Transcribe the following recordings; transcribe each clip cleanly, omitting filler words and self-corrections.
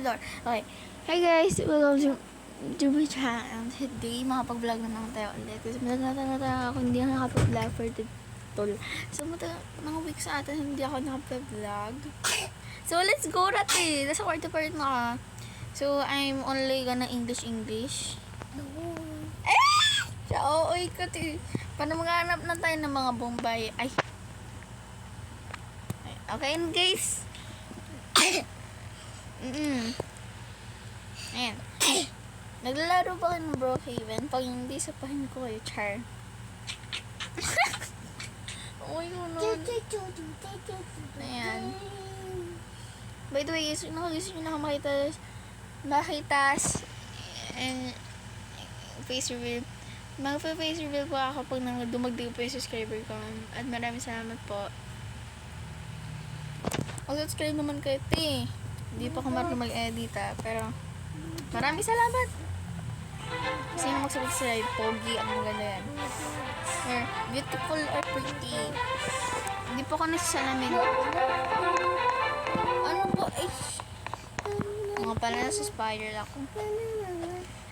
Lord. Okay. Hi guys, welcome to my channel. Today, makapag-vlog na naman tayo ulit. Kasi matagal ako hindi ako nakapag-vlog for the tol. So, mga weeks sa atin, hindi ako nakapag-vlog. So, let's go natin. Nasa kwarto pa rin ako. So, I'm only gonna English. Oy, kati. Paano maghanap na tayo ng mga Bombay? Ay. Okay, guys. Ayan. Naglalaro ba kayo ng Brookhaven? Pag hindi, sapahin ko kayo, char. Uy, yun. Ayan. By the way, guys, gusto nyo na makita and face reveal. Mag-face reveal po ako pag dumagdag po yung subscriber ko. At maraming salamat po. Subscribe naman kayo, te. Hindi pa ako marunong mag-edit, pero maraming salamat. Sino mag-subscribe? Pogi, ang ganda yan. Or beautiful or pretty. Hindi po ako nasasalamin. Ano po? Mga pala nasa spiral ako.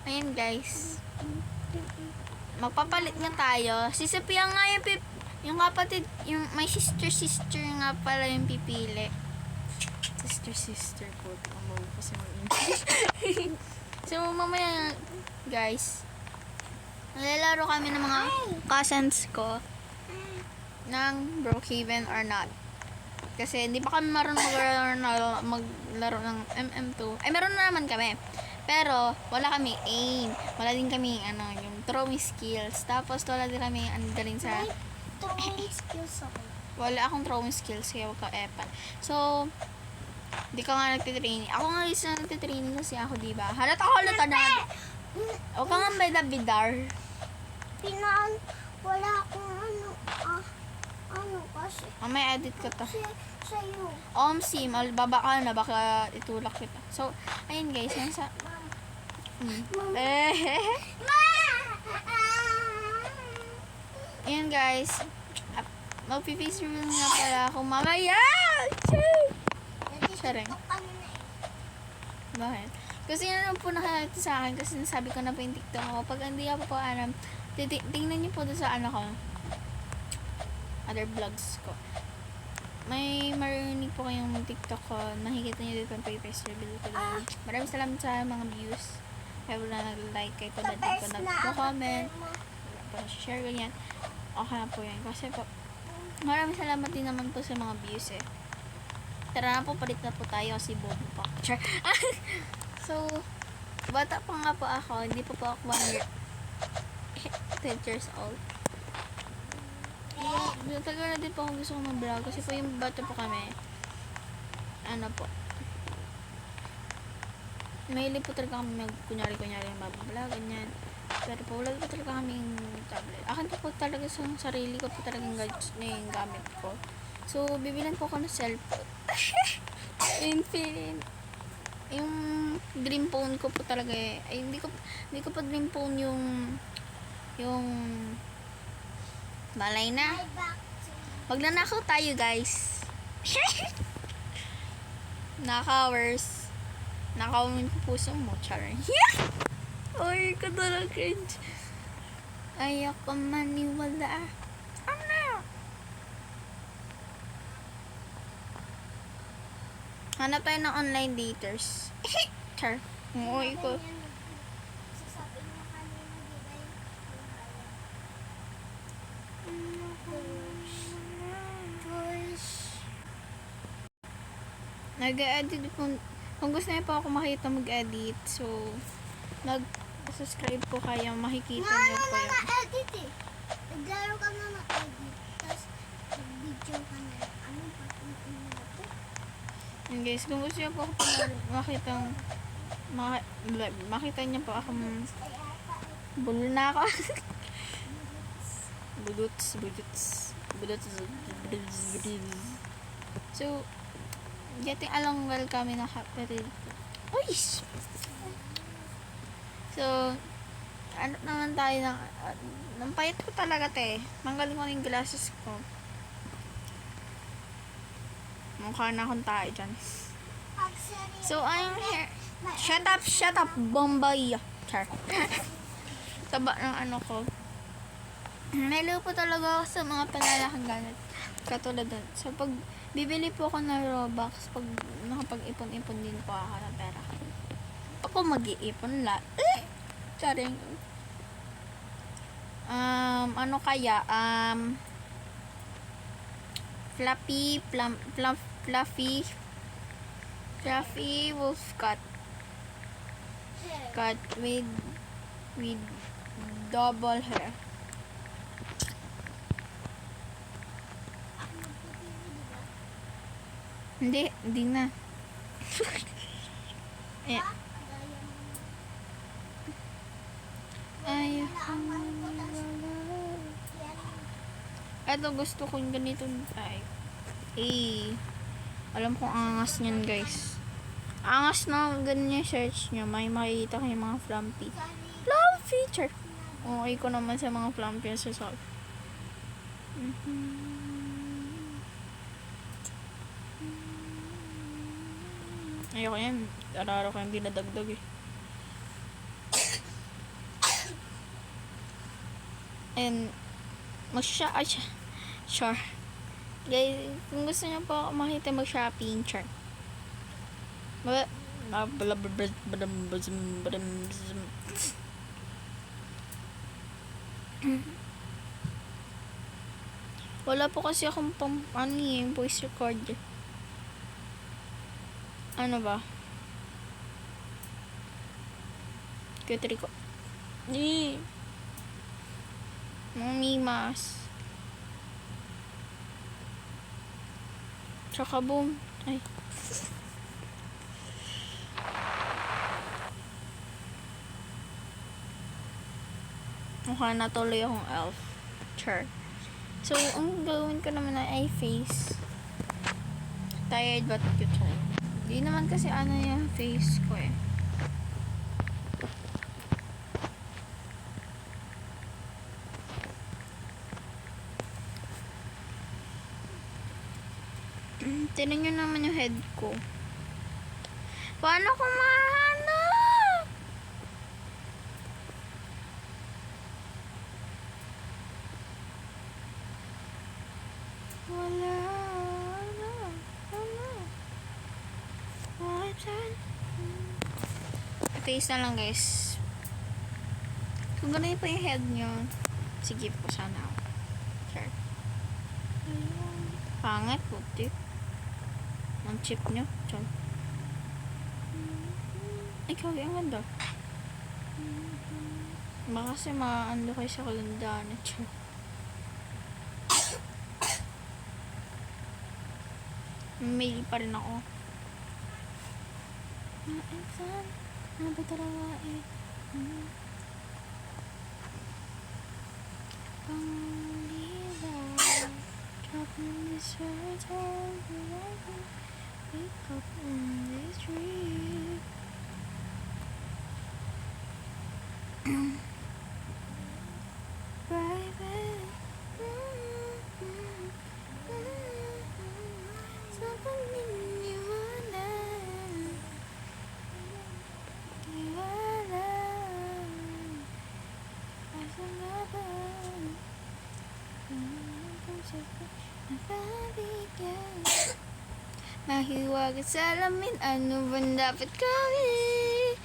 Ayan, guys. Magpapalit na tayo. Si Sophia nga yung kapatid, yung my sister nga pala yung pipili. Sister po. Ang kasi mag-English. So, mamaya, guys, nalalaro kami ng mga cousins ko ng Brookhaven or not. Kasi hindi pa kami marunong maglaro ng MM2. Ay, meron na naman kami. Pero, wala kami aim. Wala din kami, yung throwing skills. Tapos, wala din kami, galing sa throwing skills ako. Wala akong throwing skills, kaya wag ka epan. So, di ka nga nagtitraining. Ako nga isa nagtitraining kasi ako, diba? Halata na. O ka nga may bidar. Wala akong kasi. May edit ko to. Sa'yo. Sim, baba ka na, baka itulak kita. So, ayun guys, yan sa... Ayun guys. Mag-face reveal nga pala ako mamaya! Sareng. Bakit? Kasi yun po nakakita sa akin kasi nasabi ko na po yung TikTok ko. Pag hindi ako po alam, tingnan niyo po doon sa ko. Other vlogs ko. May marinig po kayong TikTok ko. Nakikita niyo dito yung face reveal ko doon. Maraming salamat sa mga views. Kaya wala nag-like kayo tulad din ko nag-comment. Share ganyan. Okay na po yan. Kasi po, maraming salamat din naman po sa mga views eh. Tara na po, palit na po tayo kasi bobo pa. So, bata pa nga po ako. Hindi po ako 1 year 10 years old. Tagal na din po ako gusto ko mag-vlog kasi po yung bata po kami. Po. Mahilig po talaga kami kunyari mag-vlog, ganyan. Pero po, wala po talaga kaming tablet. Akin po talaga sa sarili ko po talagang gadgets na yung gamit ko. So, bibilan po ako ng cellphone. Yung dream phone ko po talaga eh. Ay, hindi ko pa dream phone yung malay na. Magnanakaw tayo, guys. Nakawers. Nakawin ko puso mo, charing. Ay, ka talaga cringe. Ayaw ko maniwala. Hanap tayo ng online daters. Char. Umuwi ko. Nag-edit po. Kung gusto niyo po ako makita mag-edit, so mag-subscribe po kayo, makikita niyo po yun. Edit eh. Naglaro ka na edit. Tapos, video ka na. Ano ba? And guys, kung gusto niyo po ako makita niyo po ako bulo na ako. Buduts. So, getting along well kami na kapatid. Uy! So, ano naman tayo ng payat ko talaga, te. Manggaling ko na yung glasses ko. Mukha na akong tayo dyan. So, I'm here. Shut up, Bombay. Char. Taba ng ano ko. May lupo talaga ako sa mga panlalakang gamit. Katulad dun. So, pag bibili po ako ng Robux, pag nakapag-ipon-ipon din po ako ng pera. Ako mag-iipon lahat. Charing. Ano kaya? Fluffy wolf cut. Cut with double hair. Hindi na. Ayan. Ay, ito gusto ko yung ganitong type. Alam kong angas niyan, guys. Angas na ganyan search nyo. May makikita kayo mga fluffy. Feature. Okay ko naman sa mga fluffy sa sol. Ayoko yan. Araro ko yung dinadagdag eh. And sure. Guys, kung gusto niyo po makita mag-shopping, char. Wala po kasi akong voice recorder. Ano ba? Q3 ko. Mamimas. Tsaka boom. Ay. Mukha na tuloy akong elf. Char. So, ang gawin ko naman ay face. Tired but cute. Hindi naman kasi ano yung face ko eh. Tinan nyo naman yung head ko. Paano ko mahanap? Wala. Face na lang, guys. Kung ganun pa yung head nyo, sige po sana ako. Sure. Pangit, putik. Ang chip nyo. Chon. Ikaw, ang ganda. Baka kasi maando kayo sa kalandaan. Chon. May pa rin ako. Nainsan. Nabatarawain. Panglila. Drop in this world. Wake up in this dream. Private. Sabang iniwanan. Iwanan. Asa nga ba? Nababigyan. Mahiwag at salamin, ano bang dapat gawin?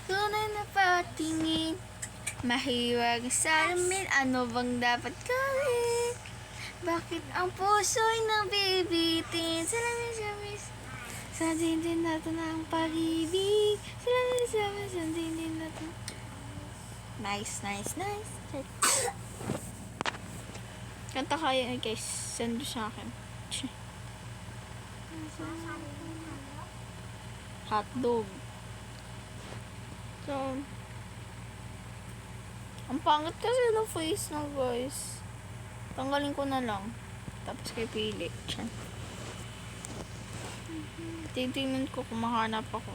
Tunay na patingin. Mahiwag at salamin, ano bang dapat gawin? Bakit ang puso'y nabibitin? Salamin sa dindin natin ang pag-ibig. Salamin sa dindin natin. Nice. Kanta kayo guys, send sa akin. Hotdog. So, ang pangit kasi ng face ng guys. Tanggalin ko na lang. Tapos kayo pili. Titingnan ko kung mahanap ako.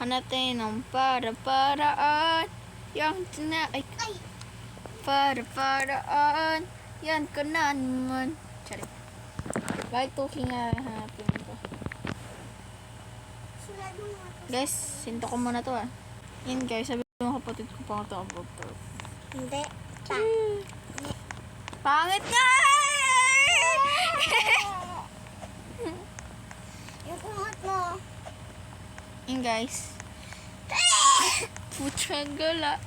Hanap tayo ng para-paraan. Yang para-paraan. Yan ka na naman. Sorry. Bakit tuki nga hanapin ko? Sulado mo ito. Guys, sinto ko muna to ah. Yan guys, sabi ko mga kapatid ko pa ito about to. Hindi. Pangit nga! Yung kumot mo. Yan guys. Pucha gala.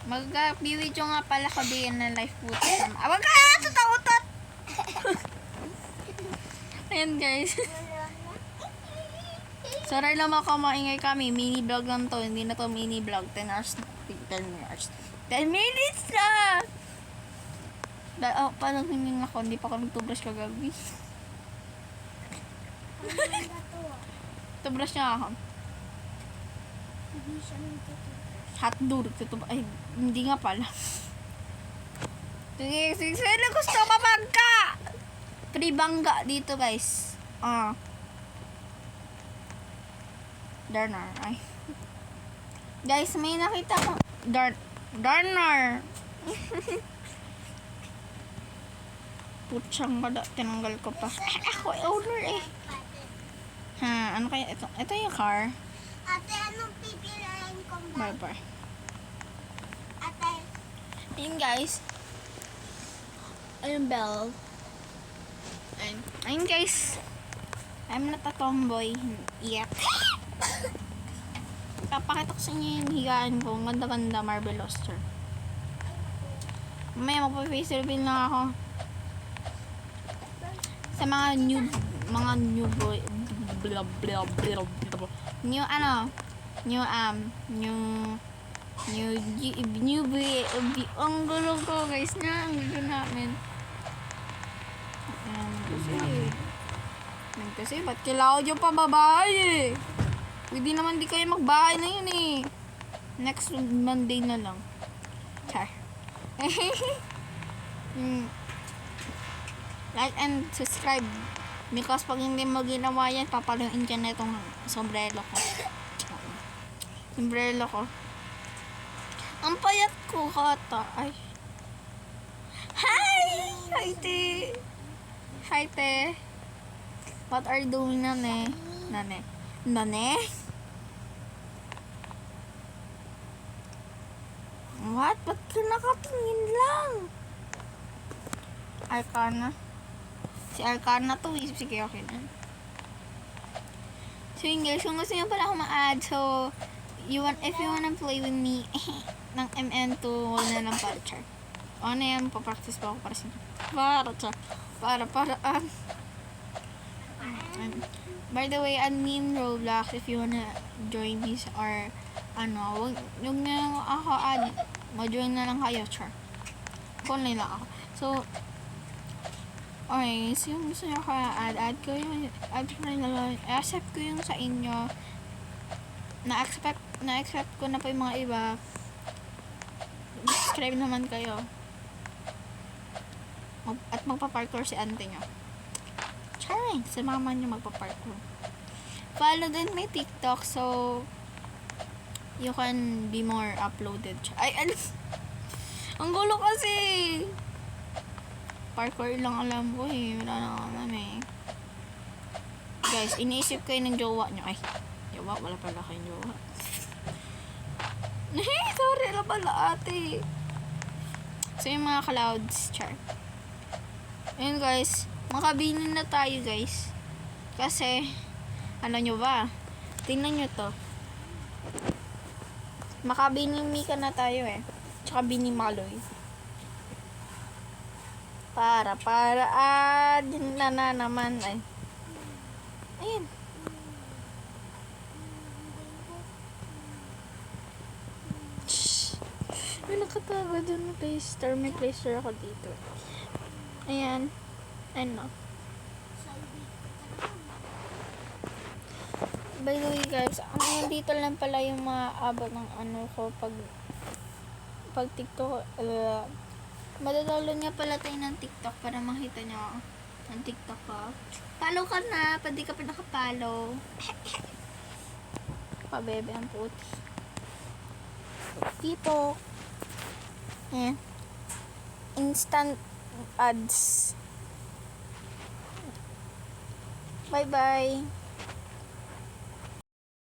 Mag-video nga pala kabihin na live pucha. Awag ka! Tutautot! Ayan guys. Sorry lang mga maingay kami. Mini vlog lang to. Hindi na to mini vlog. 10 hours na. 10 hours. 10 minutes na! Paano tingin ako? Hindi pa ako nag-toothbrush kagabi. Toothbrush niya ako. Hindi siya nagtutuloy. Hotdog. Ay, hindi nga pala. Sige, sige. Sino gusto mabangga? Free bangga dito guys. Darnar. Ay. Guys, may nakita ko. Darnar. Putsang kada. Tinanggal ko pa. Ako, owner eh. Ha, ano kaya ito? Ito yung car. Ate, anong pipiliin kong bag? Bye-bye. Ate, Ayun guys. Ayun bell. Ayun guys. I'm not a tomboy yet. Papakita ko sa inyo yung higaan ko. Ang ganda-ganda, Marble Luster. Mamaya magpa-face reveal na ako. Sa mga new boy. Blah, blah, blah, blah. New boy. Ang gulo ko guys na. Ang gulo namin. Kasi ba't kailangan nyo pa babae eh? Pwede naman di kayo magbahay na yun eh. Next Monday na lang. Char. Like and subscribe. Because pag hindi mo ginawa yan, papaluin dyan na itong sombrero ko. Sombrero ko. Ang payat ko, kata. Ay. Hi! Hi, te. Hi, te. What are you doing, nane? Nane? What? Ba't ka nakatingin lang? Arcana. Si Arcana to. Sige, okay na. So yun guys, kung gusto nyo pala ako ma-add, so, if you wanna play with me, ng MN2, wala na lang para char. O na yan, papractice pa ako para by the way, admin Roblox, if you wanna join this or wag nyo ako add, ma-join na lang kayo, char. Online lang ako. So, okay, so yung gusto nyo kaya add ko yung, accept ko yung sa inyo. Na-expect ko na po yung mga iba. Subscribe naman kayo. At magpa-parkour si ante nyo. Charing, si mama nyo magpa-parkour. Follow din may TikTok, so you can be more uploaded. Ay, ang gulo kasi. Parkour lang alam ko eh. Wala na alam eh. Guys, iniisip kayo ng jowa nyo. Ay, jowa, wala pala kayong jowa. Sorry na pala ate. So yung mga clouds, char. Ayun guys, makabinin na tayo guys. Kasi, ano nyo ba? Tingnan nyo to. Makabinimika na tayo eh. Tsaka binimaloy. Para na naman ay. Ayun. Shhh. May nakatawa dun plaster. May plaster ako dito. Ayan. Ano. By the way guys, dito lang pala yung mga abot ng ko pag TikTok. Madadalo nga pala tayo ng TikTok para makita nyo ang TikTok ko. Follow ka na, pag di ka pa nakapollow. Pabebe ang puti. Dito. Ayan. Instant ads. Bye-bye.